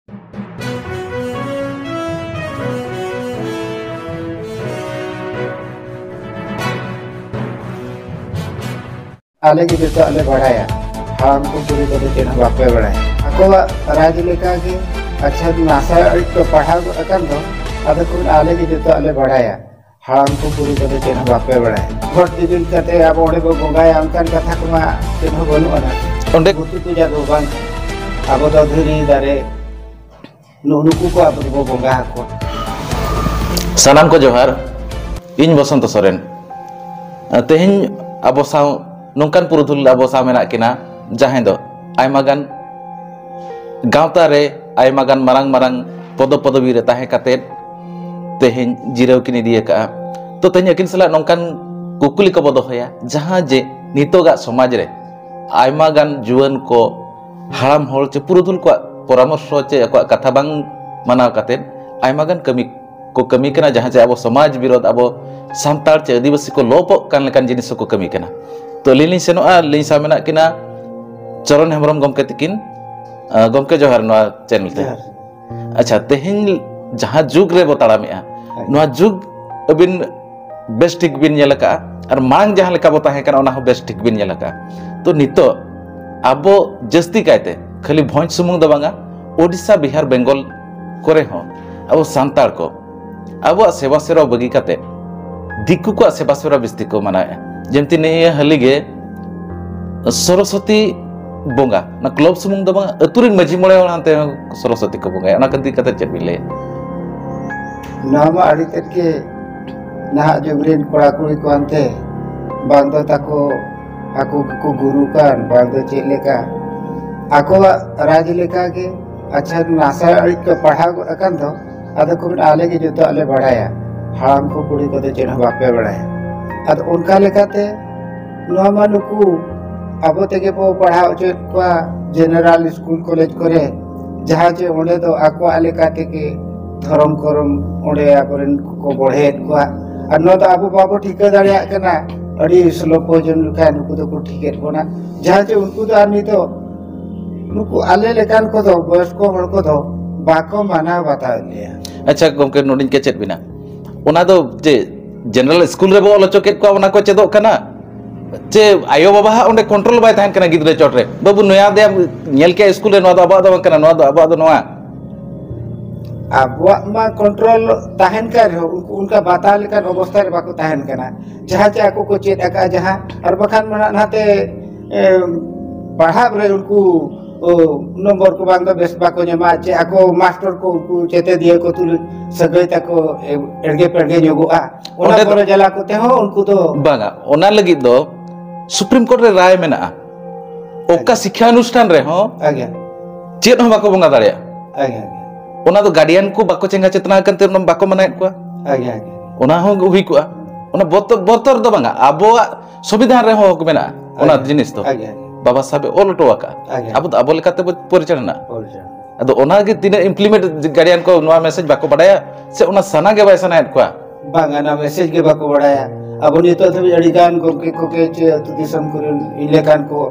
आले की जो आले बढ़ाया हम को पूरी को चेन बापे बढ़ाया अकोवा राज लेका के अच्छा नासा तो पढ़ा अकन दो अद को आले की जो आले बढ़ाया हम को पूरी को चेन बापे बढ़ाया घोट दिल कते अब ओडे बो गंगाय अनकन कथा कुमा चेन बनु अना ओंडे गुतु पूजा दो बांग अब दो धीरी दारे नुनुकु को अब बो गंगा को सानाम को जोहार इन बसंत सोरेन तेहिं अब साव नौकान पुरुधुल अब साव मेना किना जहां दो आयमागान गावता रे आयमागान मारंग मारंग पदवी रे ताहे काते तेहिं जिराव किनी दिए का तो तेहिं अकिन सला नौकान कुकुली को बदोहया जहां जे नितोगा समाज रे आयमागान जुवन को हाराम होल चे पुरुधुल को परामर्श चे को कथा बांग मानाव काते आयमागान कमी को कमी कना जहां जे अब समाज विरोध अब सांतार चे आदिवासी को लोप कान लेकान जिनिस को कमी कना तो लिली सेनोआ लिं सामेना किना चरण हेमरम गमके तकिन गमके जोहार नोआ चैनल ते अच्छा तेहिं जहां जुग रे बताड़ा मेआ नोआ जुग अबिन बेस ठीक बिन नेलका और मांग जहां लेका बता है कना ओना हो बेस ठीक बिन नेलका तो नितो अब जस्ती कायते खाली भोज सुमुंग दो बांगा ओडिशा बिहार बेंगल करे हो अब सांतार को अब सेवा सेवा बगी काते दिक्कु को सेवा सेवा बिस्ती को मनाए जेमती ने हलिगे सरस्वती बोंगा ना क्लब सुमुंग दो बांगा अतुरिन मजी मोळे हानते सरस्वती को बोंगा ओना कदी कते चेक बिले नामा आड़ी तक के ना जुगरिन कोड़ा कुड़ी को अंते बांदो ताको आको को गुरु कान बांदो चेले का आको राज लेका के अच्छा नासा आड़ी को पढ़ा अकन दो अद को आले के जो आले बढ़ाया हाम को कुड़ी को चेन बापे बढ़ाया अद उनका लेकाते नोमा नुकु अब तेगे पो पढ़ा चे को जनरल स्कूल कॉलेज करे जहां जे ओंडे दो आको आले काते के धर्म करम ओंडे आपरेन को बढ़े को और न तो अब बाबू ठीका दाड़िया कना अड़ी स्लो पोजन लुका नुकु तो को ठीकेट कोना जहां जे उनको तो आनी तो नुकु आले लेकान को दो बयस को हड़ को दो बाको माना बता लिया अच्छा गमके नोडिन के चेत बिना ओना दो जे जनरल स्कूल रे बोल चोकेट को ओना को चेदो कना चे आयो बाबा ओंडे कंट्रोल बाय थान कना गिदरे चोट रे बाबू नया दे नेल के स्कूल रे नो दो अबा दो कना नो दो अबा दो नोआ अब मा कंट्रोल ताहन कर उनका बता लेकर अवस्था रे बाको ताहन कना जहां चे आको को चेत अका जहां और बखान मना नाते पढ़ा रे उनको नंबर को बांध बेस बाको नमा चे आको मास्टर को चेते दिए को तुल सगई तको एड़गे पेड़गे जोगोआ ओना पर जला को ते हो उनको तो बांगा ओना लगी दो सुप्रीम कोर्ट रे राय मेना ओका शिक्षा अनुष्ठान रे हो आगे चेत हो बाको बंगा दाड़िया आगे ओना तो गार्डियन को बाको चेंगा चेतना करते बाको मनाए को आगे आगे ओना हो हुई को ओना बोतर दो बांगा आबो संविधान रे हो मेना ओना जिनिस तो आगे बाबा साहब ओल टोवाका अब अब लेकाते परिचालना अदो ओना के तिना इम्प्लीमेंट गार्डियन को नोआ मैसेज बाको बडाया से ओना सना के बाय सना को बांगा ना मैसेज के बाको बडाया अब नि तो अड़ीगान को के अतु दिसम को इलेकान को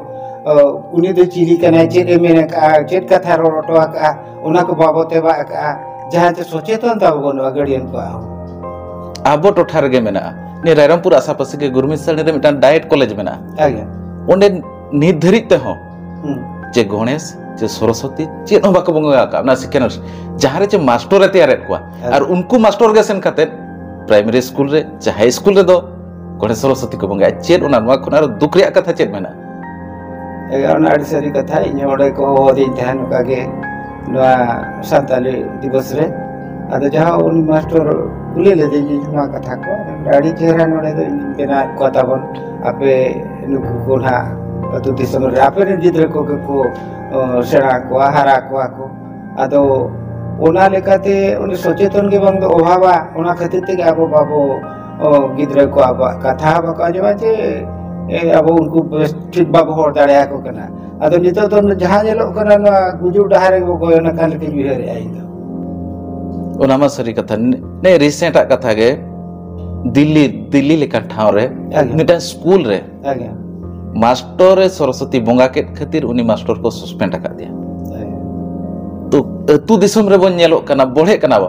उनी दो चिली कना चेक मेने का चेक कथा रोटो का ओना को बाबते बा का जहां ते सचेतन ता बनो गार्डियन को आबो टोठा रे मेना ने रायरमपुर आसापासी के गुरमिसल रे मिटान डाइट कॉलेज मेना आगे ओंडे निर्धारित हो जे गणेश जे सरस्वती चे न बाको बंगा का ना सिकेनस जहां रे जे मास्टर रे तैयार को और उनको मास्टर के सेन खाते प्राइमरी स्कूल रे जे हाई स्कूल रे दो गणेश सरस्वती को बंगा चेत ओना नवा खुनार दुख रे कथा चेत मेना एगारना आड़ी सारी कथा इन ओडे को दिन ध्यान कागे नवा संताली दिवस रे अद जहां उन मास्टर कुले ले दे जुमा कथा को आड़ी चेहरा नोडे दो केना कथा बन आपे नुकु कोना अतु दिसम रे आपे गिद्रे को सेड़ा को हारा को अदो ओना लेकाते उन सचेतन के बंग अभावा ओना खातिर ते आबो बाबो गिद्रे को अब कथा बका जवा जे अब उनको ठीक बाबो होर दाड़या को कना अदो नितो तो जहां जेलो कना ना गुजु डहारे को गोयना काल के बिहेरे आई दो ओना मा सरी कथा ने रिसेंट कथा गे दिल्ली लेका ठाव रे मिटा स्कूल रे आगे मास्टर सरस्वती बोंगा के खातिर उनी मास्टर को सस्पेंड कर दिया तो अतु दिसम रे बन नेलोक कना बोढ़े कना बो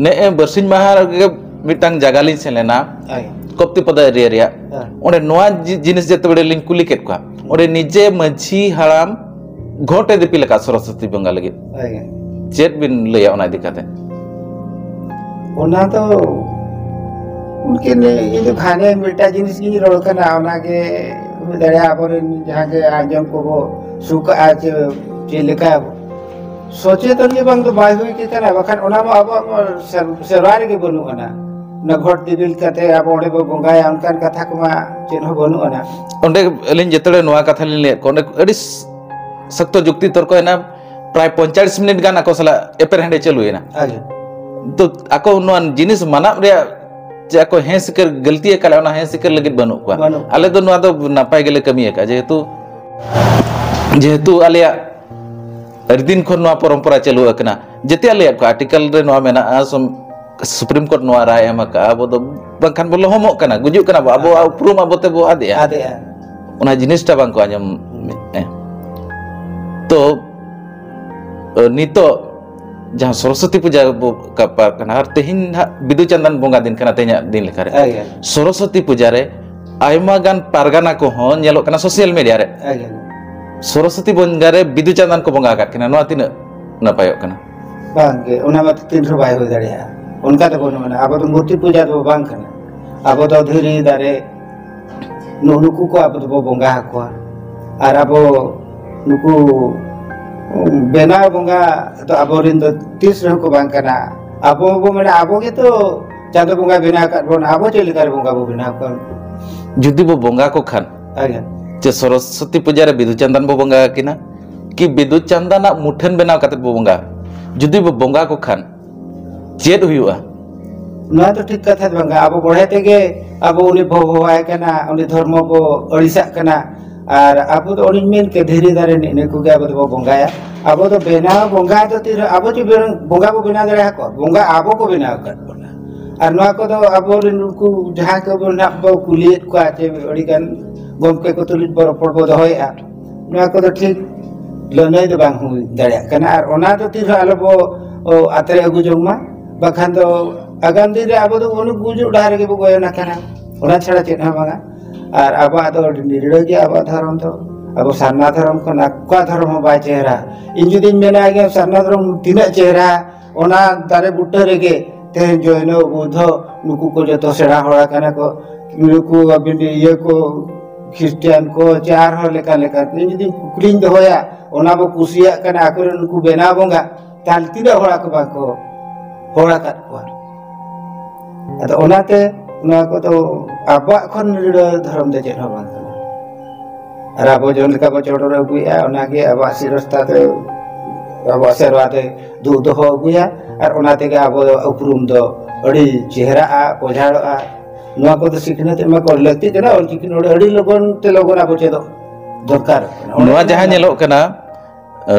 ने बरसिन माहा गे मिटांग जागा लिन सेन लेना कप्ती पदा एरिया रिया ओंडे नोआ जिनिस जेते बड़े लिन कुली केत को ओंडे निजे मझी हराम घोटे दिपि लका सरस्वती बंगा लगे चेत बिन लया ओना दिकाते ओना तो उनके ने ये जो खाने मिटा जिनिस की रोल करना ओना के दरिया पर जहाँ के आजम को वो सुख आज चेलिका सोचे तो ये बंग तो बाय हुई के करना बखान ओना में अब सरवार के बनु अना न घोट दिबिल कते अब ओंडे बो बंगाया उनकान कथा को मा चिन्ह बनु अना ओंडे लिन जेतड़े नोआ कथा लिन ले कोंडे अड़ी सख्त जुक्ति तर्क है ना प्राय 45 मिनट गाना को सला एपर हेंडे चलु है ना तो ako nuan jinis manap rea jako hen sikir galti kala ona hen sikir lagi banu kwa ale do nuan do napai gele kami ka jehetu alia erdin khon nuan parampara chalu akna jete alia ko article re nuan mena som supreme court nuan rai emaka abo do bangkan bolo homok kana gujuk kana abo uprum abote bo ade ona jinis ta bang ko anyam तो नितो जहाँ सरस्वती पूजा करना तेहिन बिदु चंदन बोंगा दिन करना ते냐 दिन लेकर सरस्वती पूजा रे आयमा गान पारगाना को हो नेलो करना सोशल मीडिया रे सरस्वती बोंगा रे बिदु चंदन को बोंगा का करना नोआ तिन नपायो करना बांगे उना मत तीन रो बाय हो दड़िया उनका तो कोनो ना अब तो मूर्ति पूजा तो बांग करना अब तो धीरे दारे नुनुकु को अब तो बोंगा को और अब नुकु बेना बोंगा तो अब रिंद 30 रह को बांग करना अब वो मैंने आबो के तो चांदो बोंगा बिना कर बोन आबो चली कर बोंगा वो बिना कर जुदी वो बोंगा को खान जे सरस्वती पूजा रे बिदु चंदन बो बोंगा किना कि बिदु चंदन मुठन बेना कते बो बोंगा जुदी वो बोंगा को खान चेद हुआ ना तो ठीक कथा बोंगा अब बढ़े तेगे अब उनी भो आय कना उनी धर्म को अड़िसा कना और अब तो उनी मेन के धीरे धीरे ने को अब तो बोंगाया अब तो बेना बोंगा तो तीर अब जो बोंगा को बिना दरे को बोंगा आबो को बिना कर बोला और नवा को तो अब उनको जहां के बोना बो कुलियत को आचे अड़ी गान गोमके को तुलित बर पड़बो दहोया नवा को तो ठीक लनय दो बांग हुई दरे कना और ओना तो तीर आलो बो आतरे अगु जोमा बखान तो आगाम दिन रे अब तो उनु गुजु डारे के बो गोयना कना ओना छड़ा चेना बांगा और अब तो निरड़ के अब धर्म तो अब सारना धर्म को नाका धर्म बाय चेहरा इन जुदी मेना के सारना धर्म तीना चेहरा ओना दारे बुट्टे रेगे ते जयनो बुद्ध नुकु को जतो सेड़ा होड़ा कना को नुकु अबिन ये को क्रिश्चियन को चार हो लेका लेका इन जुदी कुलिंग दो होया ओना बो कुसिया कना आकर नुकु बेना बोंगा ताल तीना होड़ा को बाको होड़ा का को अतो ओनाते ना को तो आबा खन धर्म दे चेन बांग और अब जो लेका बो चोडर अगुया ओना के अब रास्ता ते अब सेरवा ते दूध हो अगुया और ओना ते अब उपरुम दो अड़ी चेहरा आ पोझाड़ आ नवा को तो सीखने ते को लगती जना और कि नोडे अड़ी लोगन ते लोगन अब चेदो दरकार नवा जहां नेलो कना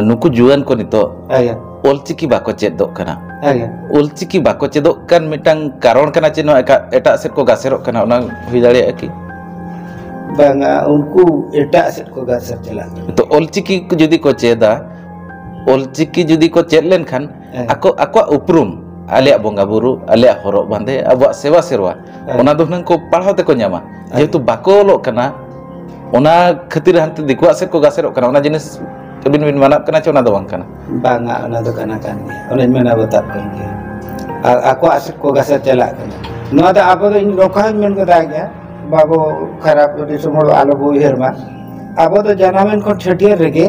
नुकु जुआन को नितो आया ओलचिकी बाको चेदो कना ओलचिकी बाको चेदो kan mitang karon kana chino eta set ko gasero kana ona hui daria ki banga unku eta set ko gaser chala to olchiki judi ko cheda olchiki judi ko ched len khan ako uprum alia bonga buru alia horok bande abo sewa serwa ona do nang ko parhau te ko nyama jetu bako lo kana ona khatir hante dikwa set ko gasero kana ona jinis bin bin manap kana chona do bang kana banga ona do kana kan ona mena batap kan aku asik ko gaser chala kana no ada apa do in roka men ko da gya bago kharap di sumol alo bo herma abo do janamen kon thetier rege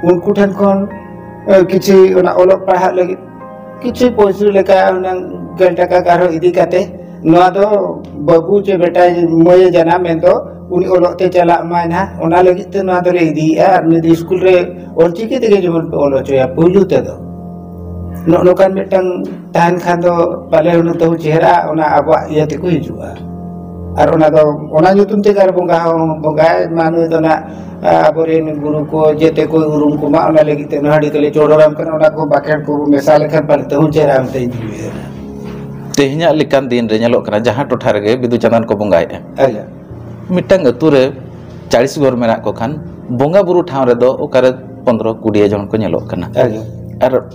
unku than kon kichi ona olok pahak lagi kichi poisu leka ona ganta ka karo idi kate no do babu che beta moye janamen do uni olok te chala maina ona lagi te no do re idi ar ni school re olchiki te ge jemon olo choya pulu te do no kan mitang tahan khan do pale uno to chehra ona aba iya te ko hijua ar ona do ona nyutum te gar bonga manu do na aboren guru ko jete ko urum ko ma ona lagi te nahadi tele chodoram kan ona ko baken ko mesal khan pal te chehra am te tehnya likan din re nyalok kana jahan totha rege bidu chandan ko bonga aya mitang atu re 40 gor mena ko khan bonga buru thaw re do okare 15 20 jon ko nyalok kana Ar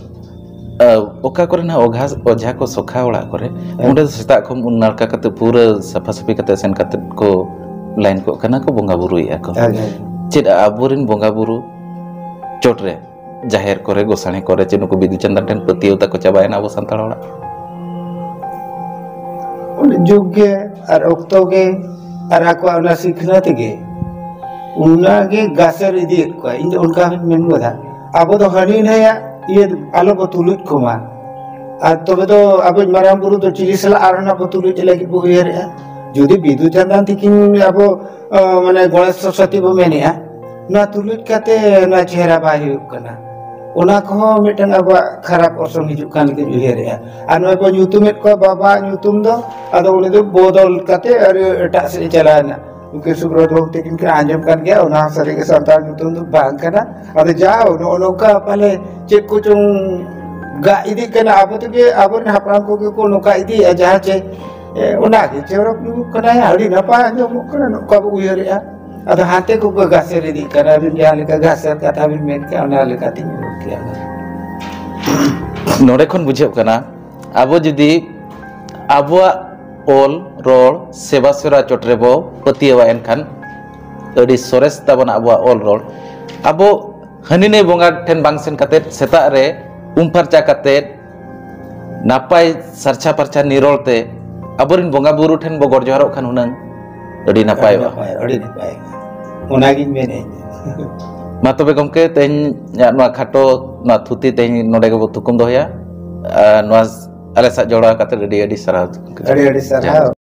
oka kore na ojha ko sokha ora kore onde seta khom unalka kate pura safa safi kate sen kate ko lain ko kana ko bonga buru ya ko cid aburin bonga buru chotre jaher kore gosane kore cinu ko bidu chandan ten petiu ta ko cabain abo santal ora जुगे और ओक्तो के और आको अना सीखना तेगे उन्नागे गासर इदी को इन उनका मेन बदा अब तो हनी है या ये आलो बतुलुट कुमा और तबे तो अब मराम बुरु तो चिलिसला आरना बतुलुट लगी बुहेर या जुदी बिदु चंदन तिकिन अब माने गणेश सरस्वती बो मेनिया ना तुलुट काते ना चेहरा बाहि कना उना को मिटन अब खराब ऑप्शन हिजुक कान के जुहेर या अन बो यूट्यूब को बाबा यूट्यूब दो अदो उनी दो बोदल काते और एटा से चलाना उनके सुब्रत हो तेकिन के आंजम कान गया उना सरे के संतान यूट्यूब दो बांग कना अदो जाओ नो नो का पहले चेक को चुं गा इदी कना अब तो के अब हापराम को नो का इदी जहां चे उना के चेरो कना हड़ी नपा जो कना नो का उयर या अदो हाथे को गासर इदी कना बिन या लेका गासर कथा बिन मेन के उना लेका तिन नोड़े खन बुझेब कना आबो जुदी आबोआ ओल रोल सेवा सेरा चोटरे बो पतियवा एनखान अडी सोरेस ताबना आबोआ ओल रोल आबो हनिने बोंगा ठेन बांगसेन काते सेता रे उमफारचा काते नापाय सरछा परछा निरोलते आबोरिन बोंगा बुरु ठेन बो गड़ जोहारो खान हुनंग अडी नापाय उनागिन मेने मा तबे गमके तेन नो खाटो नो थुती तेन नोडे गबो तुकुम दोया नो आले सा जोड़ा काते अडी अडी सरा